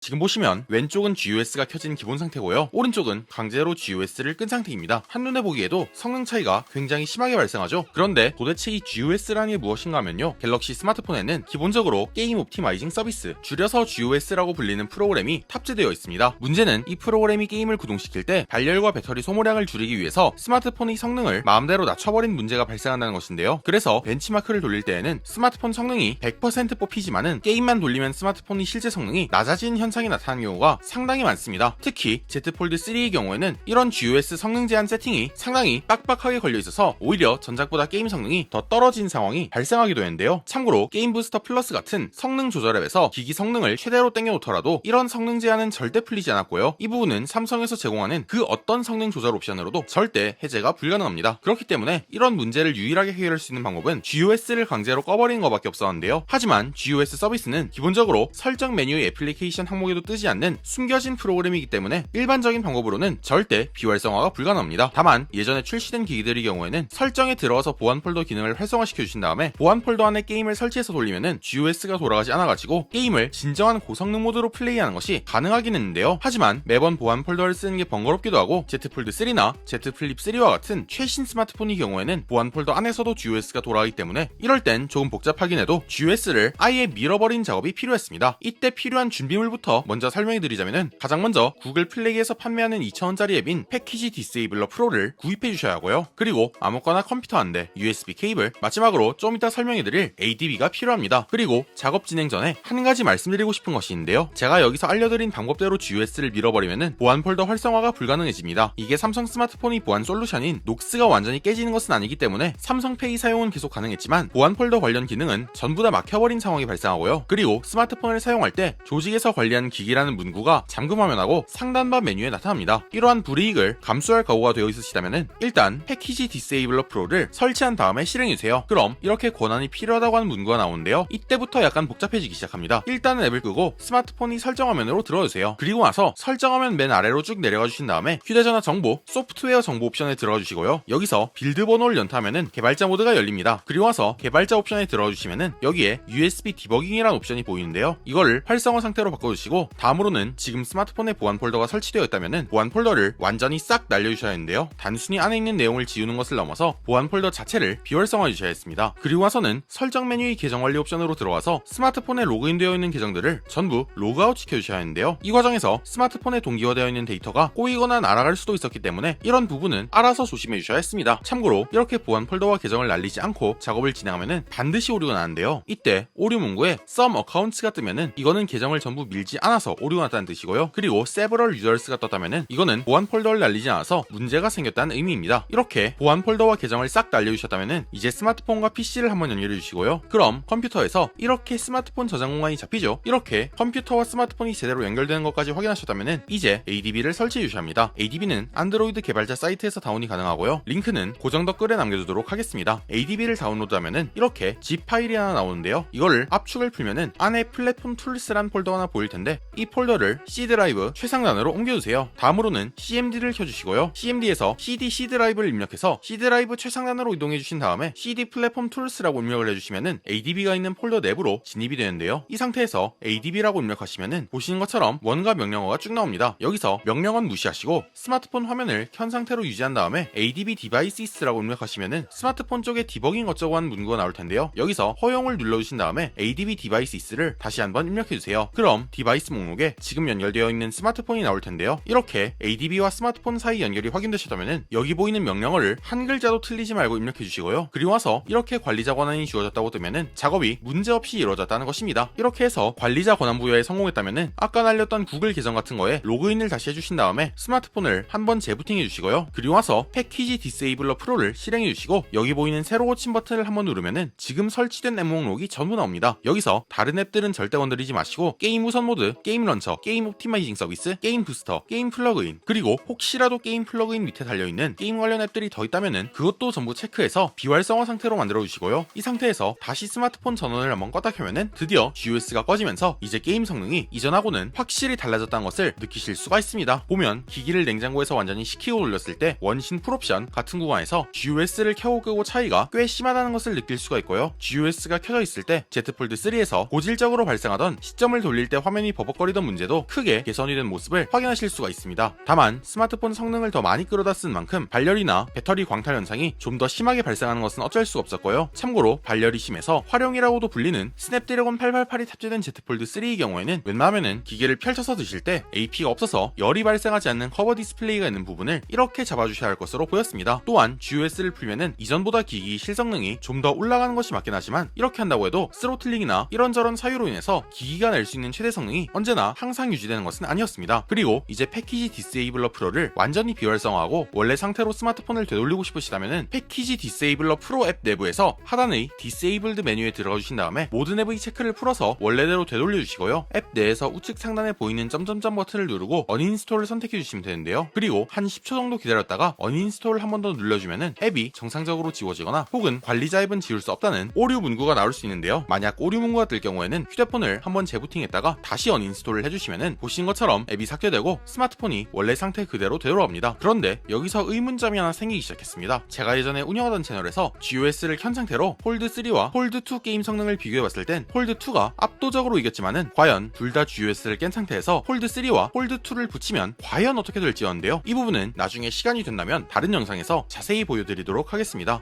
지금 보시면 왼쪽은 GUS가 켜진 기본 상태고요, 오른쪽은 강제로 GUS를 끈 상태입니다. 한눈에 보기에도 성능 차이가 굉장히 심하게 발생하죠. 그런데 도대체 이 GUS라는 게 무엇인가 하면요, 갤럭시 스마트폰에는 기본적으로 게임 옵티마이징 서비스, 줄여서 GUS라고 불리는 프로그램이 탑재되어 있습니다. 문제는 이 프로그램이 게임을 구동시킬 때 발열과 배터리 소모량을 줄이기 위해서 스마트폰의 성능을 마음대로 낮춰버린 문제가 발생한다는 것인데요. 그래서 벤치마크를 돌릴 때에는 스마트폰 성능이 100% 뽑히지만은 게임만 돌리면 스마트폰의 실제 성능이 낮아진 현상이 나타나는 경우가 상당히 많습니다. 특히 Z 폴드 3의 경우에는 이런 GUS 성능 제한 세팅이 상당히 빡빡하게 걸려 있어서 오히려 전작보다 게임 성능이 더 떨어진 상황이 발생하기도 했는데요. 참고로 게임 부스터 플러스 같은 성능 조절 앱에서 기기 성능을 최대로 땡겨놓더라도 이런 성능 제한은 절대 풀리지 않았고요. 이 부분은 삼성에서 제공하는 그 어떤 성능 조절 옵션으로도 절대 해제가 불가능합니다. 그렇기 때문에 이런 문제를 유일하게 해결할 수 있는 방법은 GUS를 강제로 꺼버리는 것밖에 없었는데요. 하지만 GUS 서비스는 기본적으로 설정 메뉴의 애플리케이션 항목에도 뜨지 않는 숨겨진 프로그램이기 때문에 일반적인 방법으로는 절대 비활성화가 불가능합니다. 다만 예전에 출시된 기기들의 경우에는 설정에 들어가서 보안 폴더 기능을 활성화시켜 주신 다음에 보안 폴더 안에 게임을 설치해서 돌리면은 GUS가 돌아가지 않아가지고 게임을 진정한 고성능 모드로 플레이하는 것이 가능하긴 했는데요. 하지만 매번 보안 폴더를 쓰는 게 번거롭기도 하고 Z 폴드 3나 Z 플립 3와 같은 최신 스마트폰의 경우에는 보안 폴더 안에서도 GUS가 돌아가기 때문에 이럴 땐 조금 복잡하긴 해도 GUS를 아예 밀어버린 작업이 필요했습니다. 이때 필요한 준비물부터 먼저 설명해드리자면은, 가장 먼저 구글 플레이에서 판매하는 2,000원짜리 앱인 패키지 디세이블러 프로를 구입해 주셔야 하고요. 그리고 아무거나 컴퓨터 한 대, USB 케이블, 마지막으로 좀 이따 설명해드릴 ADB가 필요합니다. 그리고 작업 진행 전에 한 가지 말씀드리고 싶은 것이 있는데요, 제가 여기서 알려드린 방법대로 GUS를 밀어버리면은 보안 폴더 활성화가 불가능해집니다. 이게 삼성 스마트폰의 보안 솔루션인 녹스가 완전히 깨지는 것은 아니기 때문에 삼성페이 사용은 계속 가능했지만 보안 폴더 관련 기능은 전부 다 막혀버린 상황이 발생하고요. 그리고 스마트폰을 사용할 때 조직에서 관리하는 기기라는 문구가 잠금 화면하고 상단바 메뉴에 나타납니다. 이러한 불이익을 감수할 각오가 되어 있으시다면 일단 패키지 디세이블러 프로를 설치한 다음에 실행해주세요. 그럼 이렇게 권한이 필요하다고 하는 문구가 나오는데요, 이때부터 약간 복잡해지기 시작합니다. 일단은 앱을 끄고 스마트폰이 설정 화면으로 들어주세요. 그리고 나서 설정 화면 맨 아래로 쭉 내려가 주신 다음에 휴대전화 정보, 소프트웨어 정보 옵션에 들어가 주시고요. 여기서 빌드 번호를 연타하면은 개발자 모드가 열립니다. 그리고 와서 개발자 옵션에 들어가 주시면은 여기에 USB 디버깅이라는 옵션이 보이는데요, 이거를 활성화 상태로 바꿔주시고, 다음으로는 지금 스마트폰에 보안 폴더가 설치되어 있다면은 보안 폴더를 완전히 싹 날려주셔야 하는데요, 단순히 안에 있는 내용을 지우는 것을 넘어서 보안 폴더 자체를 비활성화해 주셔야 했습니다. 그리고 와서는 설정 메뉴의 계정 관리 옵션으로 들어가서 스마트폰에 로그인되어 있는 계정들을 전부 로그아웃 시켜주셔야 하는데요, 이 과정에서 스마트폰에 동기화되어 있는 데이터가 꼬이거나 날아갈 수도 있었기 때문에 이런 부분은 알아서 조심해 주셔야 했습니다. 참고로 이렇게 보안 폴더와 계정을 날리지 않고 작업을 진행하면은 반드시 오류가 나는데요, 이때 오류 문구에 some accounts가 뜨면은 이거는 계정을 전부 밀지 않아서 오류가 났다는 뜻이고요, 그리고 several users가 떴다면은 이거는 보안 폴더를 날리지 않아서 문제가 생겼다는 의미입니다. 이렇게 보안 폴더와 계정을 싹 날려주셨다면은 이제 스마트폰과 PC를 한번 연결해 주시고요. 그럼 컴퓨터에서 이렇게 스마트폰 저장 공간이 잡히죠. 이렇게 컴퓨터와 스마트폰이 제대로 연결되는 것까지 확인하셨다면은 이제 ADB를 설치해 주셔야 합니다. ADB는 안드로이드 개발자 사이트에서 다운이 가능하고요, 링크는 고정 댓글에 남겨두도록 하겠습니다. ADB를 다운로드하면은 이렇게 zip 파일이 하나 나오는데요, 이거를 압축을 풀면은 안에 플랫폼 툴스란 폴더 하나 보일 텐데 이 폴더를 C 드라이브 최상단으로 옮겨주세요. 다음으로는 CMD를 켜주시고요, CMD에서 C 드라이브를 입력해서 C 드라이브 최상단으로 이동해 주신 다음에 CD 플랫폼 툴스라고 입력을 해주시면은 ADB가 있는 폴더 내부로 진입이 되는데요, 이 상태에서 ADB라고 입력하시면은 보시는 것처럼 원과 명령어가 쭉 나옵니다. 여기서 명령어는 무시하시고 스마트폰 화면을 켠 상태로 유지한 다음에 ADB 디바이시스라고 입력하시면은 스마트폰 쪽에 디버깅 어쩌고 하는 문구가 나올 텐데요, 여기서 허용을 눌러주신 다음에 ADB 디바이시스를 다시 한번 입력해주세요. 그럼 디바이스 목록에 지금 연결되어 있는 스마트폰이 나올 텐데요, 이렇게 ADB와 스마트폰 사이 연결이 확인되셨다면은 여기 보이는 명령어를 한 글자도 틀리지 말고 입력해 주시고요, 그리고 와서 이렇게 관리자 권한이 주어졌다고 뜨면은 작업이 문제없이 이루어졌다는 것입니다. 이렇게 해서 관리자 권한 부여에 성공했다면은 아까 날렸던 구글 계정 같은 거에 로그인을 다시 해주신 다음에 스마트폰을 한번 재부팅해 주시고요, 그리고 와서 패키지 디세이블러 프로를 실행해 주시고 여기 보이는 새로 고침 버튼을 한번 누르면은 지금 설치된 앱 목록이 전부 나옵니다. 여기서 다른 앱들은 절대 건드리지 마시고 게임 우선 모드, 게임 런처, 게임 옵티마이징 서비스, 게임 부스터, 게임 플러그인, 그리고 혹시라도 게임 플러그인 밑에 달려있는 게임 관련 앱들이 더 있다면은 그것도 전부 체크해서 비활성화 상태로 만들어 주시고요, 이 상태에서 다시 스마트폰 전원을 한번 껐다 켜면은 드디어 GUS가 꺼지면서 이제 게임 성능이 이전하고는 확실히 달라졌다는 것을 느끼실 수가 있습니다. 보면 기기를 냉장고에서 완전히 식히고 돌렸을 때 원신 풀옵션 같은 구간에서 GUS를 켜고 끄고 차이가 꽤 심하다는 것을 느낄 수가 있고요, GUS가 켜져 있을 때 Z 폴드 3에서 고질적으로 발생하던 시점을 돌릴 때 화면이 화면이 버벅거리던 문제도 크게 개선이 된 모습을 확인하실 수가 있습니다. 다만 스마트폰 성능을 더 많이 끌어다 쓴 만큼 발열이나 배터리 광탈 현상이 좀 더 심하게 발생하는 것은 어쩔 수가 없었고요. 참고로 발열이 심해서 활용이라고도 불리는 스냅드래곤 888이 탑재된 Z 폴드 3의 경우에는 웬만하면은 기계를 펼쳐서 드실 때 AP가 없어서 열이 발생하지 않는 커버 디스플레이가 있는 부분을 이렇게 잡아주셔야 할 것으로 보였습니다. 또한 GOS를 풀면은 이전보다 기기 실성능이 좀 더 올라가는 것이 맞긴 하지만 이렇게 한다고 해도 스로틀링이나 이런저런 사유로 인해서 기기가 낼 수 있는 최대 성능이 언제나 항상 유지되는 것은 아니었습니다. 그리고 이제 패키지 디세이블러 프로를 완전히 비활성화하고 원래 상태로 스마트폰을 되돌리고 싶으시다면은 패키지 디세이블러 프로 앱 내부에서 하단의 디세이블드 메뉴에 들어가 주신 다음에 모든 앱의 체크를 풀어서 원래대로 되돌려 주시고요. 앱 내에서 우측 상단에 보이는 점점점 버튼을 누르고 언인스톨을 선택해 주시면 되는데요. 그리고 한 10초 정도 기다렸다가 언인스톨을 한 번 더 눌러주면은 앱이 정상적으로 지워지거나 혹은 관리자 앱은 지울 수 없다는 오류 문구가 나올 수 있는데요. 만약 오류 문구가 뜰 경우에는 휴대폰을 한번 재부팅했다가 다시 언인스톨을 해주시면은 보신 것처럼 앱이 삭제되고 스마트폰이 원래 상태 그대로 되돌아옵니다. 그런데 여기서 의문점이 하나 생기기 시작했습니다. 제가 예전에 운영하던 채널에서 GOS를 켠 상태로 폴드3와 폴드2 게임 성능을 비교해봤을 땐 폴드2가 압도적으로 이겼지만은 과연 둘 다 GOS를 깬 상태에서 폴드3와 폴드2를 붙이면 과연 어떻게 될지였는데요. 이 부분은 나중에 시간이 된다면 다른 영상에서 자세히 보여드리도록 하겠습니다.